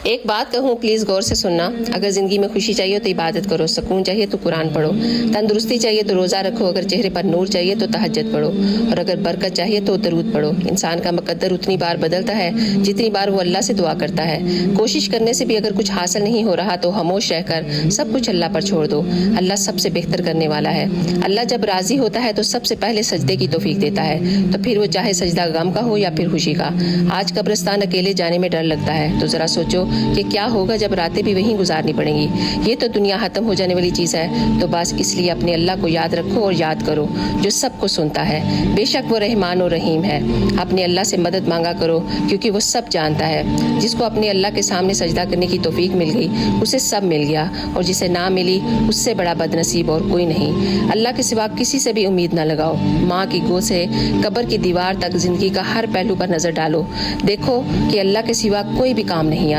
एक बात कहूँ, प्लीज गौर से सुनना। अगर जिंदगी में खुशी चाहिए तो इबादत करो, सुकून चाहिए तो कुरान पढ़ो, तंदुरुस्ती चाहिए तो रोजा रखो, अगर चेहरे पर नूर चाहिए तो तहज्जुद पढ़ो, और अगर बरकत चाहिए तो दरूद पढ़ो। इंसान का मुकद्दर उतनी बार बदलता है जितनी बार वो अल्लाह से दुआ करता है। कोशिश करने से भी अगर कुछ हासिल नहीं हो रहा तो खामोश रहकर सब कुछ अल्लाह पर छोड़ दो। अल्लाह सबसे बेहतर करने वाला है। अल्लाह जब राजी होता है तो सबसे पहले सजदे की तौफीक देता है, तो फिर वो चाहे सजदा गम का हो या फिर खुशी का। आज कब्रिस्तान अकेले जाने में डर लगता है, तो जरा सोचो कि क्या होगा जब रातें भी वहीं गुजारनी पड़ेंगी। ये तो दुनिया खत्म हो जाने वाली चीज़ है, तो बस इसलिए अपने अल्लाह को याद रखो और याद करो जो सबको सुनता है। बेशक वो रहमान और रहीम है। अपने अल्लाह से मदद मांगा करो क्योंकि वो सब जानता है। जिसको अपने अल्लाह के सामने सजदा करने की तौफीक मिल गई उसे सब मिल गया, और जिसे ना मिली उससे बड़ा बदनसीब और कोई नहीं। अल्लाह के सिवा किसी से भी उम्मीद ना लगाओ। माँ की गोद से कब्र की दीवार तक जिंदगी का हर पहलू पर नजर डालो, देखो कि अल्लाह के सिवा कोई भी काम नहीं